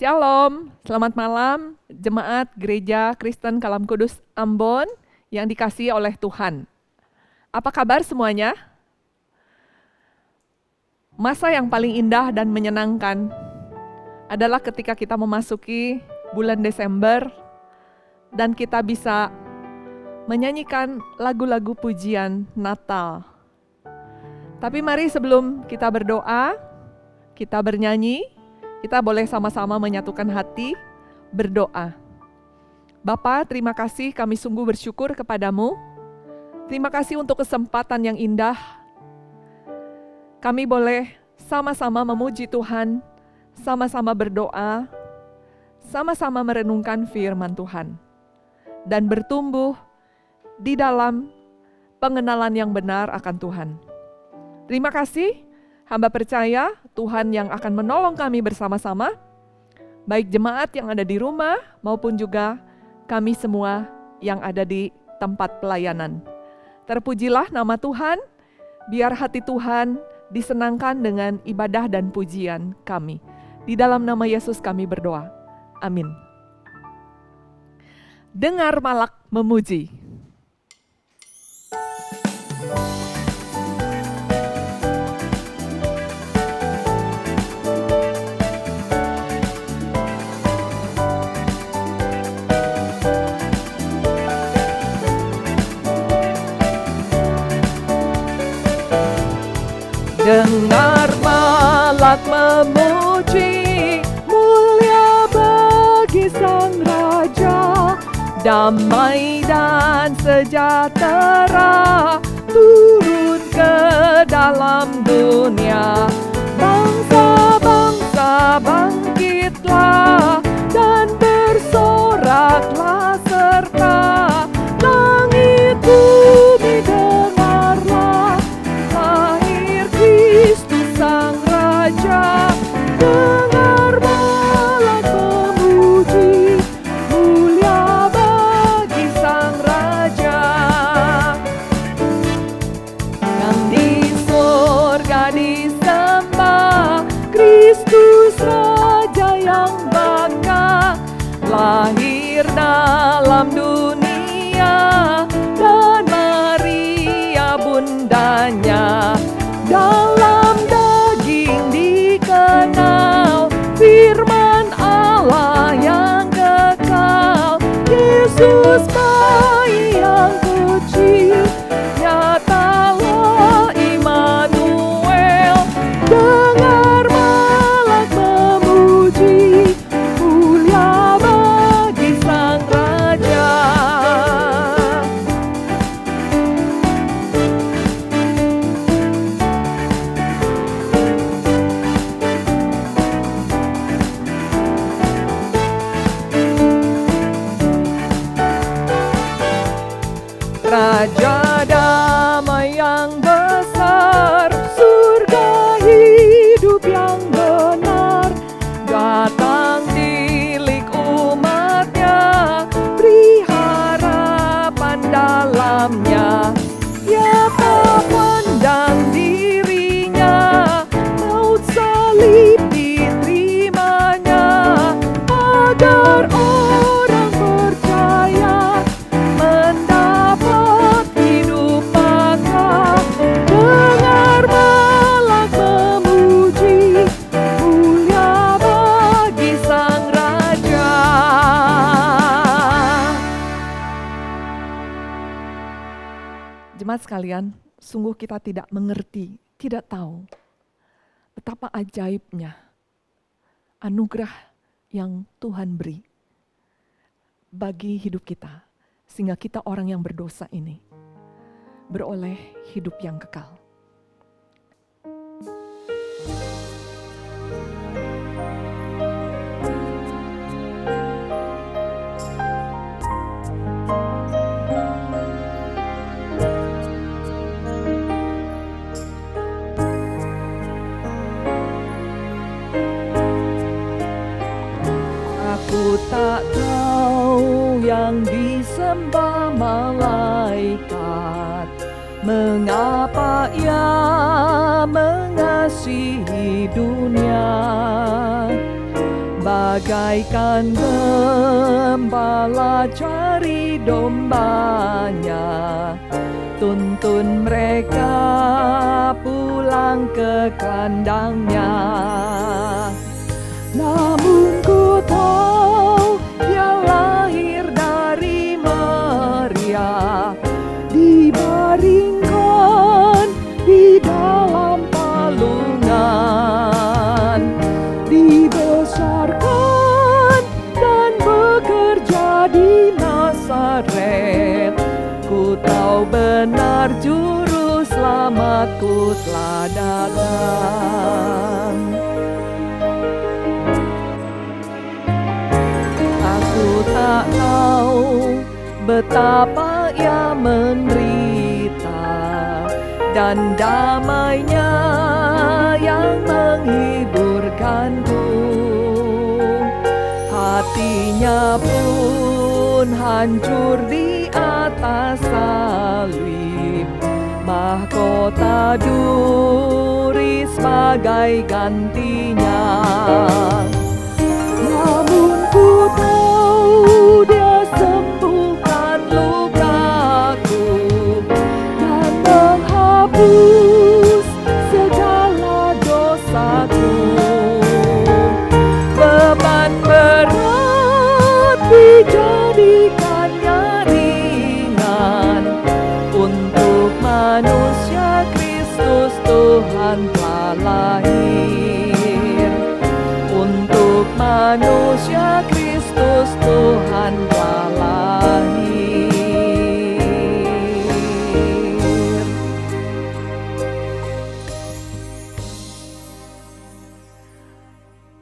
Shalom, selamat malam Jemaat Gereja Kristen Kalam Kudus Ambon yang dikasihi oleh Tuhan. Apa kabar semuanya? Masa yang paling indah dan menyenangkan adalah ketika kita memasuki bulan Desember dan kita bisa menyanyikan lagu-lagu pujian Natal. Tapi mari sebelum kita berdoa, kita bernyanyi, kita boleh sama-sama menyatukan hati, berdoa. Bapa, terima kasih, kami sungguh bersyukur kepadamu. Terima kasih untuk kesempatan yang indah. Kami boleh sama-sama memuji Tuhan, sama-sama berdoa, sama-sama merenungkan firman Tuhan. Dan bertumbuh di dalam pengenalan yang benar akan Tuhan. Terima kasih. Hamba percaya Tuhan yang akan menolong kami bersama-sama, baik jemaat yang ada di rumah maupun juga kami semua yang ada di tempat pelayanan. Terpujilah nama Tuhan, biar hati Tuhan disenangkan dengan ibadah dan pujian kami. Di dalam nama Yesus kami berdoa. Amin. Dengar Malak memuji. Dengar Malak memuji, mulia bagi Sang Raja, damai dan sejahtera turun ke dalam dunia. Bangsa-bangsa bangkitlah dan bersoraklah serta langit bumi dengarlah. Sang Raja, dengar Malak memuji, mulia bagi Sang Raja. Yang di surga disembah, Kristus Raja yang bangga, lahir dalam dunia, dan Maria bundanya. Dalam daging dikenal, firman Allah yang kekal, Yesus bayi yang kecil, nyatalah Immanuel. Dengar Malak memuji, mulia bagi Sang Raja. Raja damai yang besar, surga hidup yang benar, datang tilik umatnya, beri harapan dalamnya. Siapa pandang dirinya, maut salib diterimanya, agar orang percaya mendapat hidup kekal. Dengar Malak memuji, mulia bagi Sang Raja. Jemaat sekalian, sungguh kita tidak mengerti, tidak tahu betapa ajaibnya anugerah yang Tuhan beri bagi hidup kita, sehingga kita orang yang berdosa ini beroleh hidup yang kekal. Aku tak tahu yang disembah malaikat, mengapa ia mengasihi dunia. bagaikan gembala cari dombanya, tuntun mereka pulang ke kandangnya. Namun ku tahu dia lahir dari Maria, dibaringkan di dalam palungan, dibesarkan dan bekerja di Nazaret. Ku tahu benar juru selamatku telah datang. Aku tak tahu betapa ia menderita, dan damainya yang menghiburkanku. Hatinya pun hancur di atas salib, mahkota duri sebagai gantinya. Namun ku tahu dia sembuhkan lukaku dan menghapus segala dosaku. Beban berat dijadikannya ringan, untuk manusia Kristus Tuhan telah lahir. Untuk manusia Kristus Tuhan telah lahir.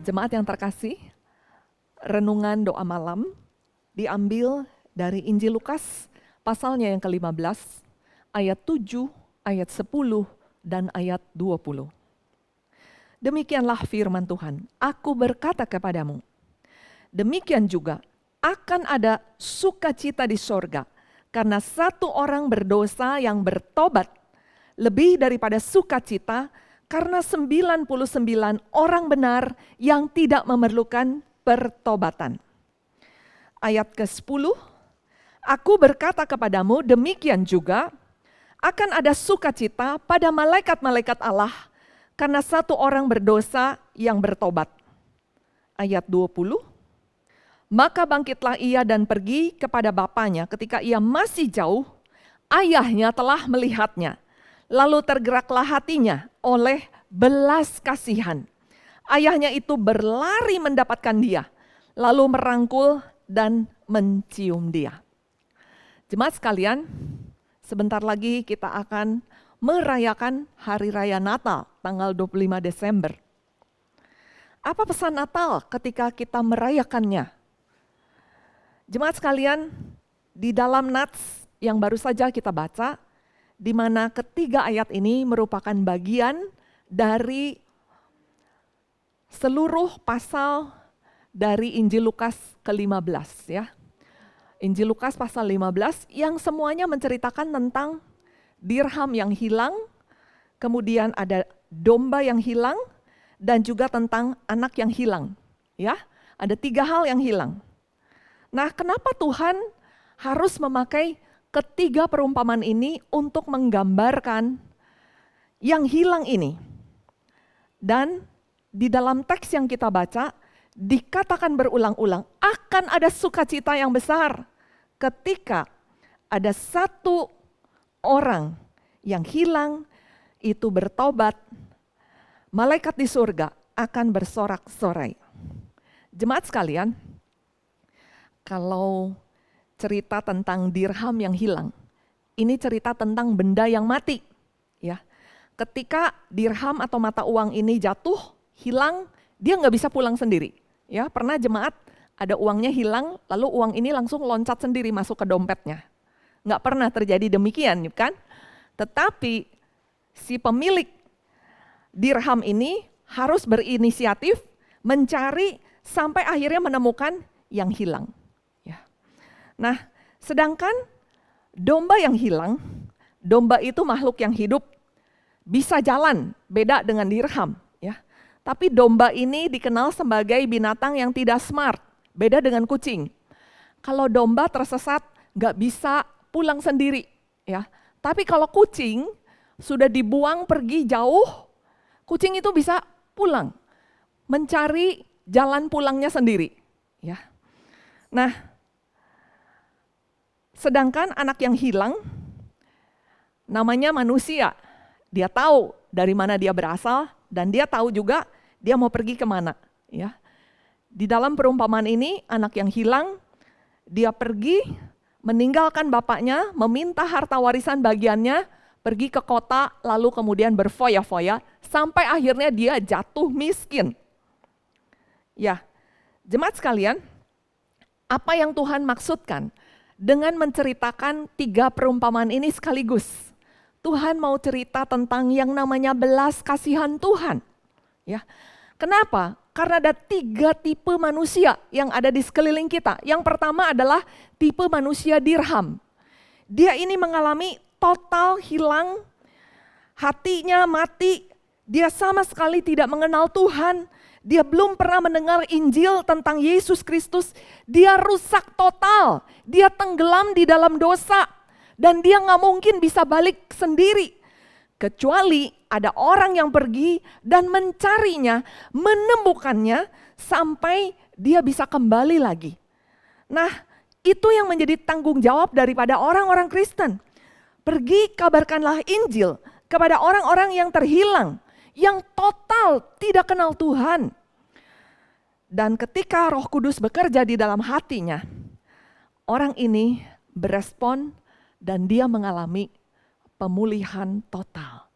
Jemaat yang terkasih, renungan doa malam diambil dari Injil Lukas pasalnya yang ke-15, ayat 7, ayat 10, dan ayat 20. Demikianlah firman Tuhan, aku berkata kepadamu, demikian juga akan ada sukacita di sorga, karena satu orang berdosa yang bertobat, lebih daripada sukacita karena 99 orang benar yang tidak memerlukan pertobatan. Ayat ke-10, aku berkata kepadamu, demikian juga akan ada sukacita pada malaikat-malaikat Allah, karena satu orang berdosa yang bertobat. Ayat 20, maka bangkitlah ia dan pergi kepada bapaknya. Ketika ia masih jauh, ayahnya telah melihatnya. Lalu tergeraklah hatinya oleh belas kasihan. Ayahnya itu berlari mendapatkan dia, lalu merangkul dan mencium dia. Jemaat sekalian, sebentar lagi kita akan merayakan Hari Raya Natal, tanggal 25 Desember. Apa pesan Natal ketika kita merayakannya? Jemaat sekalian, di dalam Nats yang baru saja kita baca, di mana ketiga ayat ini merupakan bagian dari seluruh pasal dari Injil Lukas ke-15 ya. Injil Lukas pasal 15 yang semuanya menceritakan tentang dirham yang hilang, kemudian ada domba yang hilang, dan juga tentang anak yang hilang. Ya, ada 3 hal yang hilang. Nah, kenapa Tuhan harus memakai ketiga perumpamaan ini untuk menggambarkan yang hilang ini? Dan di dalam teks yang kita baca, dikatakan berulang-ulang, akan ada sukacita yang besar ketika ada satu orang yang hilang itu bertobat, malaikat di surga akan bersorak-sorai. Jemaat sekalian, kalau cerita tentang dirham yang hilang, ini cerita tentang benda yang mati. Ya, ketika dirham atau mata uang ini jatuh, hilang, dia nggak bisa pulang sendiri. Ya, pernah jemaat ada uangnya hilang, lalu uang ini langsung loncat sendiri masuk ke dompetnya. Nggak pernah terjadi demikian, kan? Tetapi si pemilik dirham ini harus berinisiatif mencari sampai akhirnya menemukan yang hilang. Ya. Nah, sedangkan domba yang hilang, domba itu makhluk yang hidup, bisa jalan, beda dengan dirham. Ya. Tapi domba ini dikenal sebagai binatang yang tidak smart, beda dengan kucing. Kalau domba tersesat nggak bisa pulang sendiri, ya. Tapi kalau kucing sudah dibuang pergi jauh, kucing itu bisa pulang, mencari jalan pulangnya sendiri, ya. Nah, sedangkan anak yang hilang namanya manusia. Dia tahu dari mana dia berasal dan dia tahu juga dia mau pergi kemana. Ya. Di dalam perumpamaan ini anak yang hilang, dia pergi meninggalkan bapaknya, meminta harta warisan bagiannya, pergi ke kota lalu kemudian berfoya-foya sampai akhirnya dia jatuh miskin. Ya, jemaat sekalian, apa yang Tuhan maksudkan dengan menceritakan 3 perumpamaan ini sekaligus? Tuhan mau cerita tentang yang namanya belas kasihan Tuhan. Ya. Kenapa? Karena ada 3 tipe manusia yang ada di sekeliling kita. Yang pertama adalah tipe manusia dirham. Dia ini mengalami total hilang, hatinya mati, dia sama sekali tidak mengenal Tuhan. Dia belum pernah mendengar Injil tentang Yesus Kristus. Dia rusak total, dia tenggelam di dalam dosa. Dan dia nggak mungkin bisa balik sendiri. Kecuali ada orang yang pergi dan mencarinya, menemukannya sampai dia bisa kembali lagi. Nah, itu yang menjadi tanggung jawab daripada orang-orang Kristen. Pergi kabarkanlah Injil kepada orang-orang yang terhilang, yang total tidak kenal Tuhan. Dan ketika Roh Kudus bekerja di dalam hatinya, orang ini berespon dan dia mengalami pemulihan total.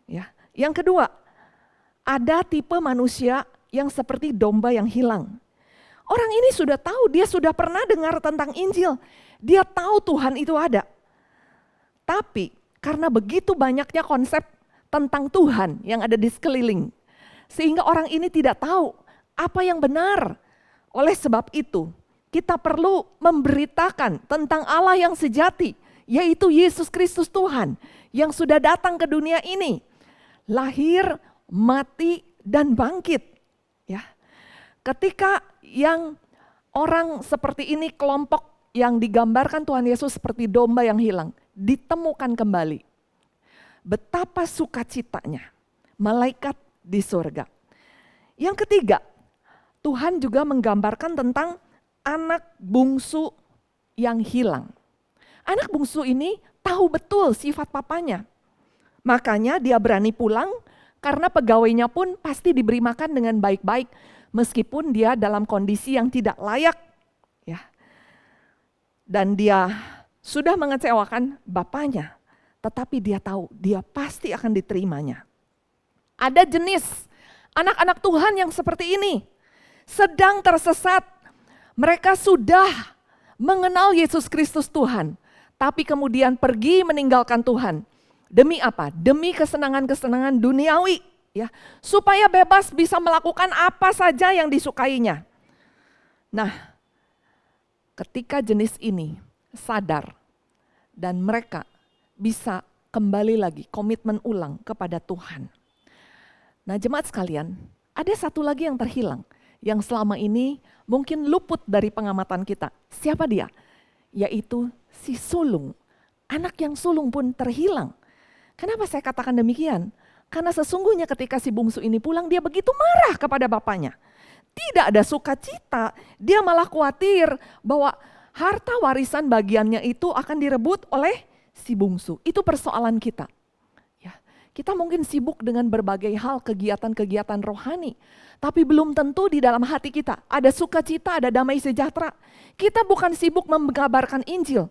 Ya. Yang kedua, ada tipe manusia yang seperti domba yang hilang. Orang ini sudah tahu, dia sudah pernah dengar tentang Injil. Dia tahu Tuhan itu ada. Tapi karena begitu banyaknya konsep tentang Tuhan yang ada di sekeliling, sehingga orang ini tidak tahu apa yang benar. Oleh sebab itu, kita perlu memberitakan tentang Allah yang sejati, yaitu Yesus Kristus Tuhan yang sudah datang ke dunia ini, lahir, mati, dan bangkit. Ya. Ketika yang orang seperti ini, kelompok yang digambarkan Tuhan Yesus seperti domba yang hilang, ditemukan kembali. Betapa sukacitanya malaikat di surga. Yang ketiga, Tuhan juga menggambarkan tentang anak bungsu yang hilang. Anak bungsu ini tahu betul sifat papanya. Makanya dia berani pulang karena pegawainya pun pasti diberi makan dengan baik-baik meskipun dia dalam kondisi yang tidak layak. Ya. Dan dia sudah mengecewakan bapaknya, tetapi dia tahu dia pasti akan diterimanya. Ada jenis anak-anak Tuhan yang seperti ini, sedang tersesat. Mereka sudah mengenal Yesus Kristus Tuhan, tapi kemudian pergi meninggalkan Tuhan. Demi apa? Demi kesenangan-kesenangan duniawi, ya, supaya bebas bisa melakukan apa saja yang disukainya. Nah, ketika jenis ini sadar dan mereka bisa kembali lagi komitmen ulang kepada Tuhan. Nah, jemaat sekalian, ada satu lagi yang terhilang, yang selama ini mungkin luput dari pengamatan kita. Siapa dia? Yaitu si sulung. Anak yang sulung pun terhilang. Kenapa saya katakan demikian? Karena sesungguhnya ketika si bungsu ini pulang, dia begitu marah kepada bapaknya. Tidak ada sukacita, dia malah khawatir bahwa harta warisan bagiannya itu akan direbut oleh si bungsu. Itu persoalan kita. Ya, kita mungkin sibuk dengan berbagai hal, kegiatan-kegiatan rohani. Tapi belum tentu di dalam hati kita ada sukacita, ada damai sejahtera. Kita bukan sibuk mengabarkan Injil.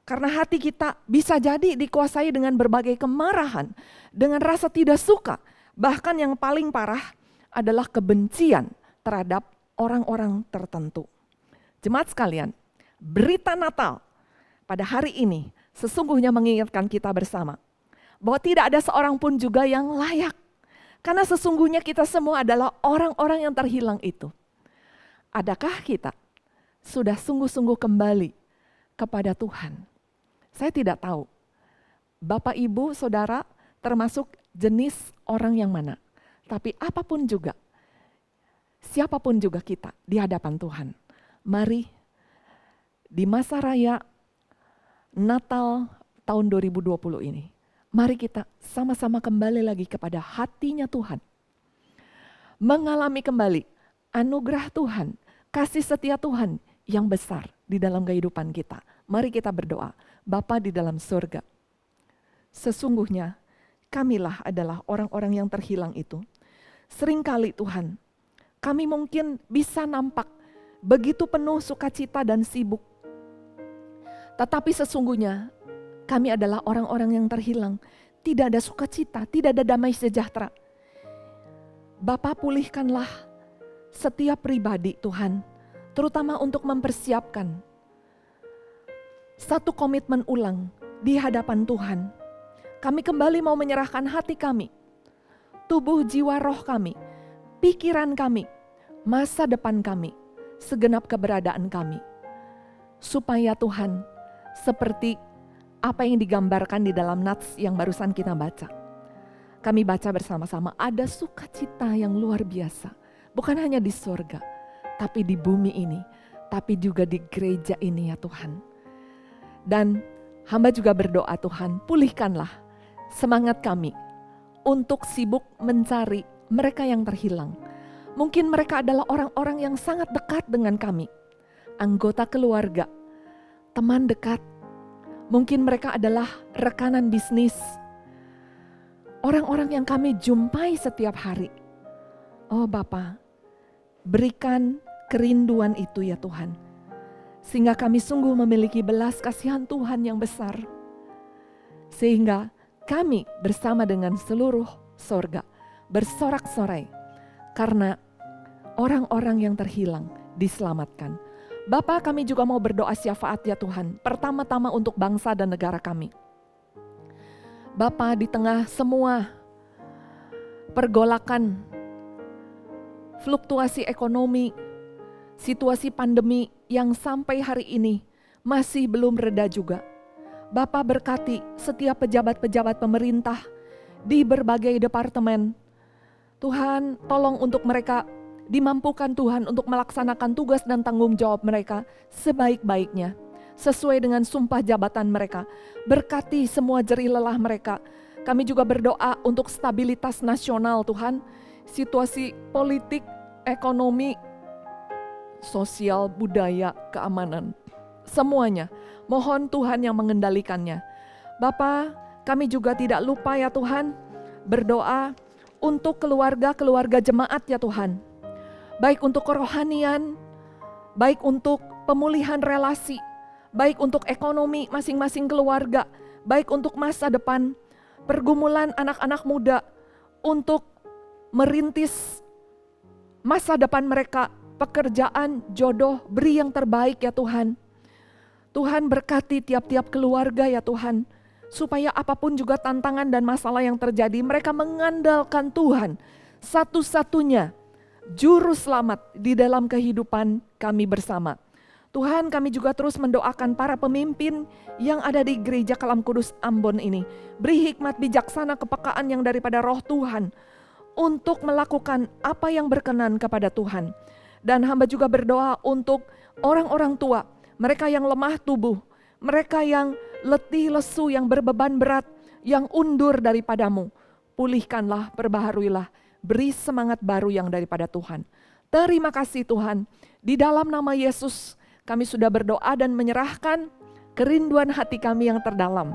Karena hati kita bisa jadi dikuasai dengan berbagai kemarahan, dengan rasa tidak suka. Bahkan yang paling parah adalah kebencian terhadap orang-orang tertentu. Jemaat sekalian, berita Natal pada hari ini sesungguhnya mengingatkan kita bersama bahwa tidak ada seorang pun juga yang layak. Karena sesungguhnya kita semua adalah orang-orang yang terhilang itu. Adakah kita sudah sungguh-sungguh kembali kepada Tuhan? Saya tidak tahu, Bapak, Ibu, Saudara termasuk jenis orang yang mana. Tapi apapun juga, siapapun juga kita di hadapan Tuhan, mari di masa raya Natal tahun 2020 ini, mari kita sama-sama kembali lagi kepada hatinya Tuhan. Mengalami kembali anugerah Tuhan, kasih setia Tuhan yang besar di dalam kehidupan kita. Mari kita berdoa. Bapa di dalam surga, sesungguhnya kamilah adalah orang-orang yang terhilang itu. Seringkali Tuhan, kami mungkin bisa nampak begitu penuh sukacita dan sibuk. Tetapi sesungguhnya kami adalah orang-orang yang terhilang. Tidak ada sukacita, tidak ada damai sejahtera. Bapa, pulihkanlah setiap pribadi Tuhan, terutama untuk mempersiapkan satu komitmen ulang di hadapan Tuhan. Kami kembali mau menyerahkan hati kami, tubuh, jiwa, roh kami, pikiran kami, masa depan kami, segenap keberadaan kami. Supaya Tuhan, seperti apa yang digambarkan di dalam nats yang barusan kita baca. Kami baca bersama-sama, ada sukacita yang luar biasa. Bukan hanya di surga, tapi di bumi ini, tapi juga di gereja ini ya Tuhan. Dan hamba juga berdoa Tuhan, pulihkanlah semangat kami untuk sibuk mencari mereka yang terhilang. Mungkin mereka adalah orang-orang yang sangat dekat dengan kami, anggota keluarga, teman dekat. Mungkin mereka adalah rekanan bisnis, orang-orang yang kami jumpai setiap hari. Oh Bapa, berikan kerinduan itu ya Tuhan, sehingga kami sungguh memiliki belas kasihan Tuhan yang besar. Sehingga kami bersama dengan seluruh sorga bersorak-sorai karena orang-orang yang terhilang diselamatkan. Bapa, kami juga mau berdoa syafaat ya Tuhan, pertama-tama untuk bangsa dan negara kami. Bapa, di tengah semua pergolakan, fluktuasi ekonomi, situasi pandemi yang sampai hari ini masih belum reda juga. Bapa, berkati setiap pejabat-pejabat pemerintah di berbagai departemen. Tuhan, tolong untuk mereka dimampukan Tuhan untuk melaksanakan tugas dan tanggung jawab mereka sebaik-baiknya, sesuai dengan sumpah jabatan mereka. Berkati semua jerih lelah mereka. Kami juga berdoa untuk stabilitas nasional Tuhan, situasi politik, ekonomi, sosial, budaya, keamanan, semuanya. Mohon Tuhan yang mengendalikannya. Bapa, kami juga tidak lupa ya Tuhan, berdoa untuk keluarga-keluarga jemaat ya Tuhan. Baik untuk kerohanian, baik untuk pemulihan relasi, baik untuk ekonomi masing-masing keluarga, baik untuk masa depan, pergumulan anak-anak muda, untuk merintis masa depan mereka, pekerjaan, jodoh, beri yang terbaik ya Tuhan. Tuhan, berkati tiap-tiap keluarga ya Tuhan, supaya apapun juga tantangan dan masalah yang terjadi, mereka mengandalkan Tuhan, satu-satunya juru selamat di dalam kehidupan kami bersama. Tuhan, kami juga terus mendoakan para pemimpin yang ada di Gereja Kalam Kudus Ambon ini. Beri hikmat bijaksana, kepekaan yang daripada roh Tuhan, untuk melakukan apa yang berkenan kepada Tuhan. Dan hamba juga berdoa untuk orang-orang tua, mereka yang lemah tubuh, mereka yang letih lesu, yang berbeban berat, yang undur daripadamu. Pulihkanlah, perbaharuilah, beri semangat baru yang daripada Tuhan. Terima kasih Tuhan, di dalam nama Yesus kami sudah berdoa dan menyerahkan kerinduan hati kami yang terdalam.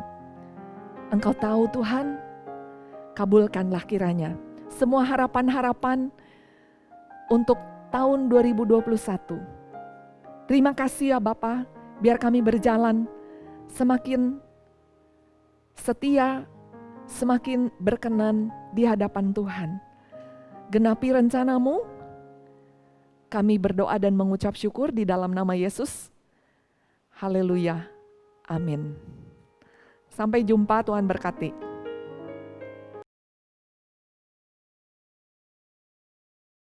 Engkau tahu Tuhan, kabulkanlah kiranya semua harapan-harapan untuk tahun 2021. Terima kasih ya Bapa, biar kami berjalan semakin setia, semakin berkenan di hadapan Tuhan. Genapi rencana-Mu, kami berdoa dan mengucap syukur di dalam nama Yesus. Haleluya, amin. Sampai jumpa, Tuhan berkati.